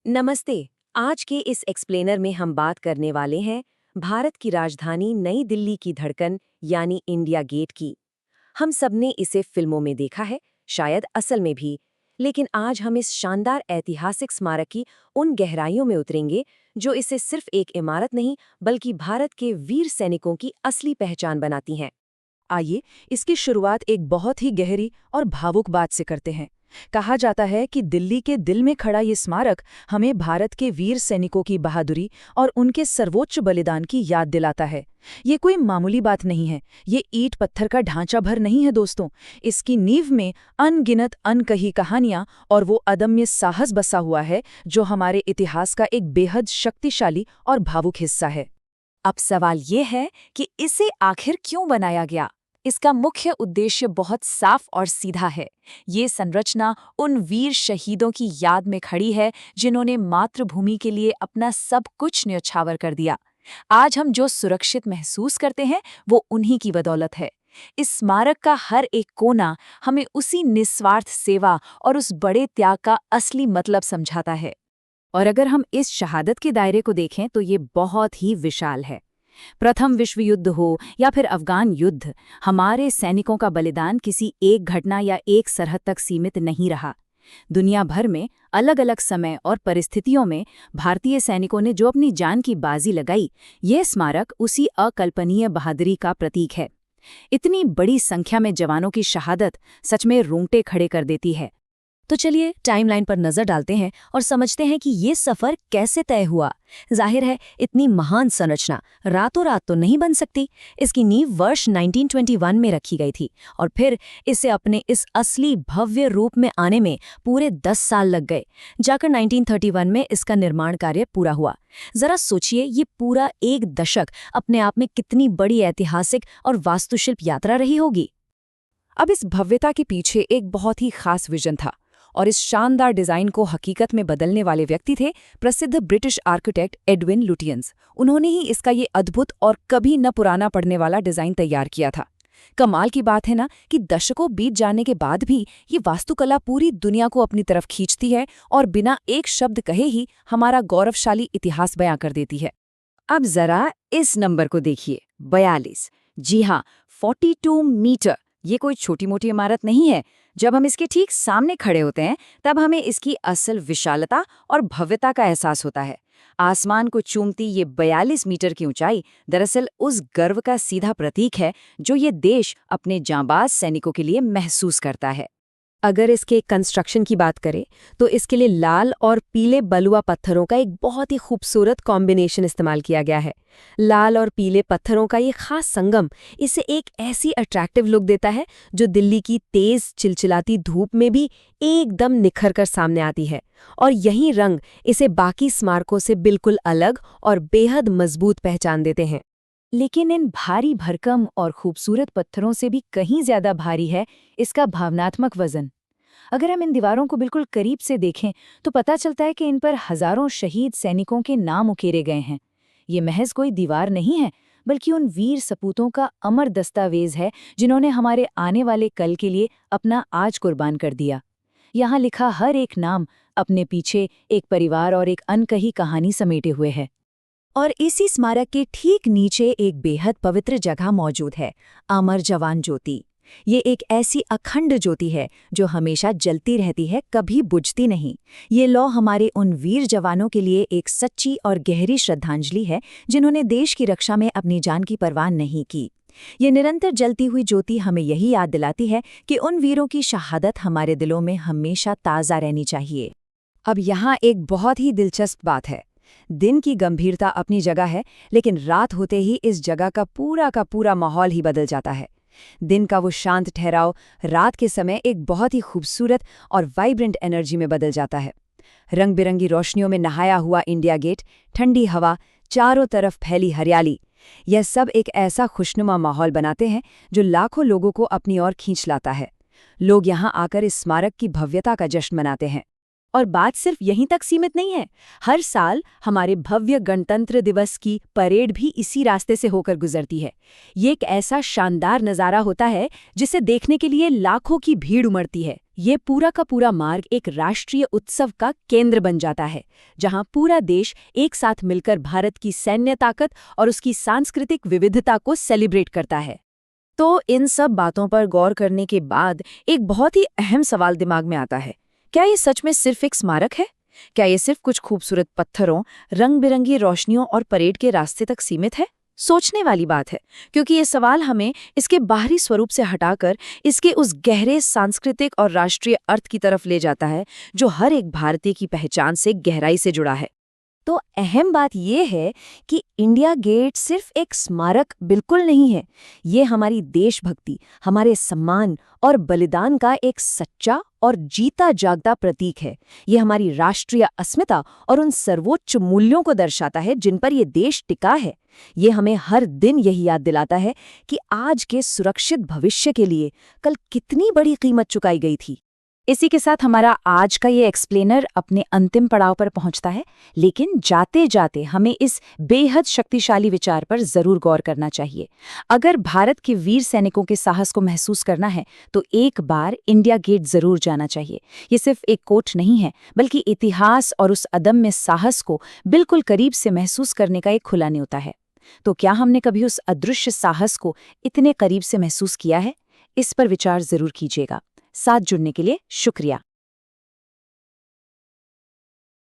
नमस्ते। आज के इस एक्सप्लेनर में हम बात करने वाले हैं भारत की राजधानी नई दिल्ली की धड़कन यानी इंडिया गेट की। हम सबने इसे फिल्मों में देखा है, शायद असल में भी, लेकिन आज हम इस शानदार ऐतिहासिक स्मारक की उन गहराइयों में उतरेंगे जो इसे सिर्फ एक इमारत नहीं बल्कि भारत के वीर सैनिकों की असली पहचान बनाती हैं। आइए इसकी शुरुआत एक बहुत ही गहरी और भावुक बात से करते हैं। कहा जाता है कि दिल्ली के दिल में खड़ा ये स्मारक हमें भारत के वीर सैनिकों की बहादुरी और उनके सर्वोच्च बलिदान की याद दिलाता है। ये कोई मामूली बात नहीं है, ये ईंट पत्थर का ढांचा भर नहीं है दोस्तों। इसकी नींव में अनगिनत अनकही कहानियां और वो अदम्य साहस बसा हुआ है जो हमारे इतिहास का एक बेहद शक्तिशाली और भावुक हिस्सा है। अब सवाल ये है कि इसे आखिर क्यों बनाया गया। इसका मुख्य उद्देश्य बहुत साफ और सीधा है। ये संरचना उन वीर शहीदों की याद में खड़ी है जिन्होंने मातृभूमि के लिए अपना सब कुछ न्यौछावर कर दिया। आज हम जो सुरक्षित महसूस करते हैं वो उन्हीं की बदौलत है। इस स्मारक का हर एक कोना हमें उसी निस्वार्थ सेवा और उस बड़े त्याग का असली मतलब समझाता है। और अगर हम इस शहादत के दायरे को देखें तो ये बहुत ही विशाल है। प्रथम विश्व युद्ध हो या फिर अफगान युद्ध, हमारे सैनिकों का बलिदान किसी एक घटना या एक सरहद तक सीमित नहीं रहा। दुनिया भर में अलग अलग समय और परिस्थितियों में भारतीय सैनिकों ने जो अपनी जान की बाजी लगाई, ये स्मारक उसी अकल्पनीय बहादुरी का प्रतीक है। इतनी बड़ी संख्या में जवानों की शहादत सच में रोंगटे खड़े कर देती है। तो चलिए टाइमलाइन पर नजर डालते हैं और समझते हैं कि ये सफर कैसे तय हुआ। जाहिर है इतनी महान संरचना रातों रात तो नहीं बन सकती। इसकी नींव वर्ष 1921 में रखी गई थी और फिर इसे अपने इस असली भव्य रूप में आने में पूरे 10 साल लग गए। जाकर 1931 में इसका निर्माण कार्य पूरा हुआ। जरा सोचिए, ये पूरा एक दशक अपने आप में कितनी बड़ी ऐतिहासिक और वास्तुशिल्प यात्रा रही होगी। अब इस भव्यता के पीछे एक बहुत ही खास विजन था और इस शानदार डिजाइन को हकीकत में बदलने वाले व्यक्ति थे प्रसिद्ध ब्रिटिश आर्किटेक्ट एडविन लुटियंस। उन्होंने ही इसका ये अद्भुत और कभी न पुराना पड़ने वाला डिजाइन तैयार किया था। कमाल की बात है ना कि दशकों बीत जाने के बाद भी ये वास्तुकला पूरी दुनिया को अपनी तरफ खींचती है और बिना एक शब्द कहे ही हमारा गौरवशाली इतिहास बयां कर देती है। अब जरा इस नंबर को देखिए, 42। जी हाँ, 42 मीटर। ये कोई छोटी मोटी इमारत नहीं है। जब हम इसके ठीक सामने खड़े होते हैं तब हमें इसकी असल विशालता और भव्यता का एहसास होता है। आसमान को चूमती ये 42 मीटर की ऊंचाई दरअसल उस गर्व का सीधा प्रतीक है जो ये देश अपने जांबाज सैनिकों के लिए महसूस करता है। अगर इसके कंस्ट्रक्शन की बात करें तो इसके लिए लाल और पीले बलुआ पत्थरों का एक बहुत ही खूबसूरत कॉम्बिनेशन इस्तेमाल किया गया है। लाल और पीले पत्थरों का ये खास संगम इसे एक ऐसी अट्रैक्टिव लुक देता है जो दिल्ली की तेज चिलचिलाती धूप में भी एकदम निखर कर सामने आती है। और यही रंग इसे बाकी स्मारकों से बिल्कुल अलग और बेहद मजबूत पहचान देते हैं। लेकिन इन भारी भरकम और खूबसूरत पत्थरों से भी कहीं ज्यादा भारी है इसका भावनात्मक वजन। अगर हम इन दीवारों को बिल्कुल करीब से देखें तो पता चलता है कि इन पर हजारों शहीद सैनिकों के नाम उकेरे गए हैं। ये महज कोई दीवार नहीं है, बल्कि उन वीर सपूतों का अमर दस्तावेज है जिन्होंने हमारे आने वाले कल के लिए अपना आज कुर्बान कर दिया। यहाँ लिखा हर एक नाम अपने पीछे एक परिवार और एक अनकही कहानी समेटे हुए है। और इसी स्मारक के ठीक नीचे एक बेहद पवित्र जगह मौजूद है, अमर जवान ज्योति। ये एक ऐसी अखंड ज्योति है जो हमेशा जलती रहती है, कभी बुझती नहीं। ये लौ हमारे उन वीर जवानों के लिए एक सच्ची और गहरी श्रद्धांजलि है जिन्होंने देश की रक्षा में अपनी जान की परवाह नहीं की। ये निरंतर जलती हुई ज्योति हमें यही याद दिलाती है कि उन वीरों की शहादत हमारे दिलों में हमेशा ताज़ा रहनी चाहिए। अब यहाँ एक बहुत ही दिलचस्प बात है। दिन की गंभीरता अपनी जगह है, लेकिन रात होते ही इस जगह का पूरा माहौल ही बदल जाता है। दिन का वो शांत ठहराव रात के समय एक बहुत ही खूबसूरत और वाइब्रेंट एनर्जी में बदल जाता है। रंग बिरंगी रोशनियों में नहाया हुआ इंडिया गेट, ठंडी हवा, चारों तरफ फैली हरियाली, यह सब एक ऐसा खुशनुमा माहौल बनाते हैं जो लाखों लोगों को अपनी ओर खींच लाता है। लोग यहाँ आकर इस स्मारक की भव्यता का जश्न मनाते हैं। और बात सिर्फ यहीं तक सीमित नहीं है। हर साल हमारे भव्य गणतंत्र दिवस की परेड भी इसी रास्ते से होकर गुजरती है। ये एक ऐसा शानदार नज़ारा होता है जिसे देखने के लिए लाखों की भीड़ उमड़ती है। ये पूरा का पूरा मार्ग एक राष्ट्रीय उत्सव का केंद्र बन जाता है, जहां पूरा देश एक साथ मिलकर भारत की सैन्य ताकत और उसकी सांस्कृतिक विविधता को सेलिब्रेट करता है। तो इन सब बातों पर गौर करने के बाद एक बहुत ही अहम सवाल दिमाग में आता है। क्या ये सच में सिर्फ एक स्मारक है? क्या ये सिर्फ कुछ खूबसूरत पत्थरों, रंग बिरंगी रोशनियों और परेड के रास्ते तक सीमित है? सोचने वाली बात है, क्योंकि ये सवाल हमें इसके बाहरी स्वरूप से हटाकर इसके उस गहरे सांस्कृतिक और राष्ट्रीय अर्थ की तरफ ले जाता है, जो हर एक भारतीय की पहचान से गहराई से जुड़ा है। तो अहम बात यह है कि इंडिया गेट सिर्फ एक स्मारक बिल्कुल नहीं है। ये हमारी देशभक्ति, हमारे सम्मान और बलिदान का एक सच्चा और जीता जागता प्रतीक है। ये हमारी राष्ट्रीय अस्मिता और उन सर्वोच्च मूल्यों को दर्शाता है जिन पर ये देश टिका है। ये हमें हर दिन यही याद दिलाता है कि आज के सुरक्षित भविष्य के लिए कल कितनी बड़ी कीमत चुकाई गई थी। इसी के साथ हमारा आज का ये एक्सप्लेनर अपने अंतिम पड़ाव पर पहुंचता है, लेकिन जाते जाते हमें इस बेहद शक्तिशाली विचार पर जरूर गौर करना चाहिए। अगर भारत के वीर सैनिकों के साहस को महसूस करना है तो एक बार इंडिया गेट जरूर जाना चाहिए। ये सिर्फ एक कोट नहीं है, बल्कि इतिहास और उस अदम्य साहस को बिल्कुल करीब से महसूस करने का एक खुला न्योता है। तो क्या हमने कभी उस अदृश्य साहस को इतने करीब से महसूस किया है? इस पर विचार जरूर कीजिएगा। साथ जुड़ने के लिए शुक्रिया।